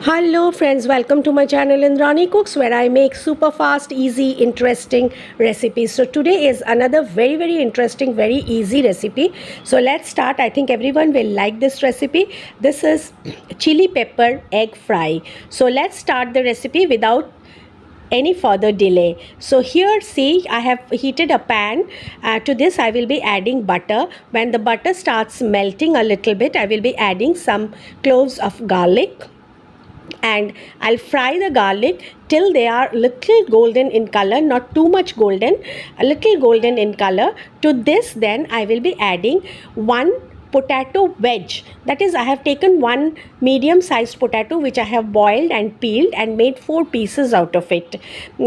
Hello friends, welcome to my channel Indrani Cooks, where I make super fast, easy, interesting recipes. So today is another very interesting, very easy recipe. So let's start. I think everyone will like this recipe. This is chili pepper egg fry. So let's start the recipe without any further delay. So here, see, I have heated a pan. To this I will be adding butter. When the butter starts melting a little bit, I will be adding some cloves of garlic, and I'll fry the garlic till they are little golden in color, not too much golden, a little golden in color. To this then I will be adding one potato wedge. That is, I have taken one medium sized potato which I have boiled and peeled and made 4 pieces out of it.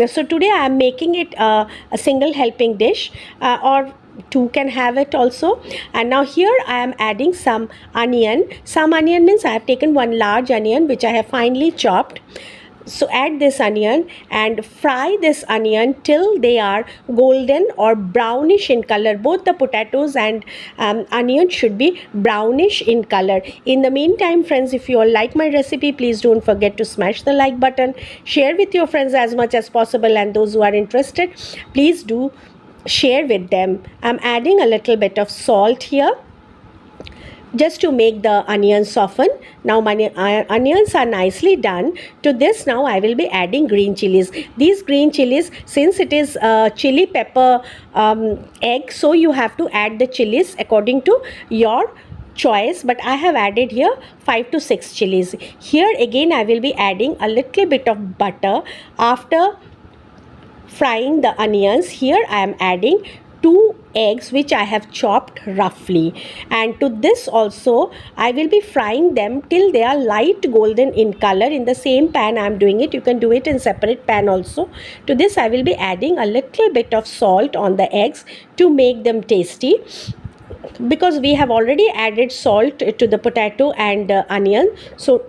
So today I am making it a single helping dish, or 2 can have it also. And now here I am adding some onion. Some onion means I have taken one large onion which I have finely chopped. So add this onion and fry this onion till they are golden or brownish in color. Both the potatoes and onion should be brownish in color. In the meantime, friends, if you all like my recipe, please don't forget to smash the like button, share with your friends as much as possible, and those who are interested, please do share with them. I'm adding a little bit of salt here just to make the onions soften. Now my onions are nicely done. To this now I will be adding green chilies. These green chilies, since it is chili pepper egg, so you have to add the chilies according to your choice, but I have added here 5 to 6 chilies. Here again I will be adding a little bit of butter. After frying the onions, here I am adding 2 eggs which I have chopped roughly, and to this also I will be frying them till they are light golden in color. In the same pan I am doing it. You can do it in separate pan also. To this I will be adding a little bit of salt on the eggs to make them tasty, because we have already added salt to the potato and onion, so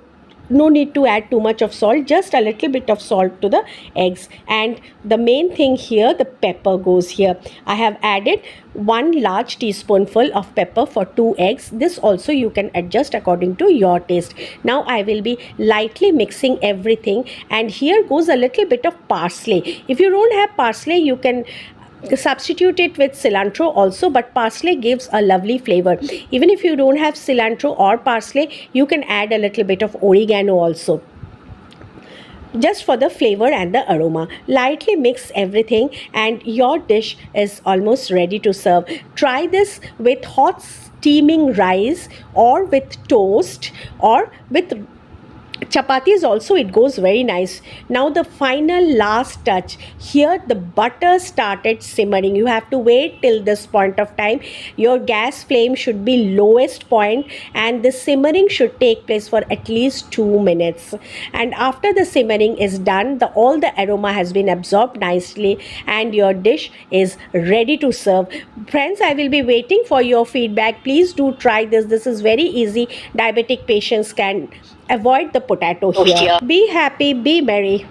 no need to add too much of salt, just a little bit of salt to the eggs. And the main thing here, the pepper goes here. I have added 1 large teaspoonful of pepper for 2 eggs. This also you can adjust according to your taste. Now I will be lightly mixing everything, and here goes a little bit of parsley. If you don't have parsley, you can substitute it with cilantro also, but parsley gives a lovely flavor. Even if you don't have cilantro or parsley, you can add a little bit of oregano also, just for the flavor and the aroma. Lightly mix everything and your dish is almost ready to serve. Try this with hot steaming rice, or with toast, or with chapatis also. It goes very nice. Now the final last touch, here the butter started simmering. You have to wait till this point of time. Your gas flame should be lowest point, and the simmering should take place for at least 2 minutes. And after the simmering is done, all the aroma has been absorbed nicely, and your dish is ready to serve. Friends, I will be waiting for your feedback. Please do try this. This is very easy. Diabetic patients can avoid the potato here. Be happy, be merry.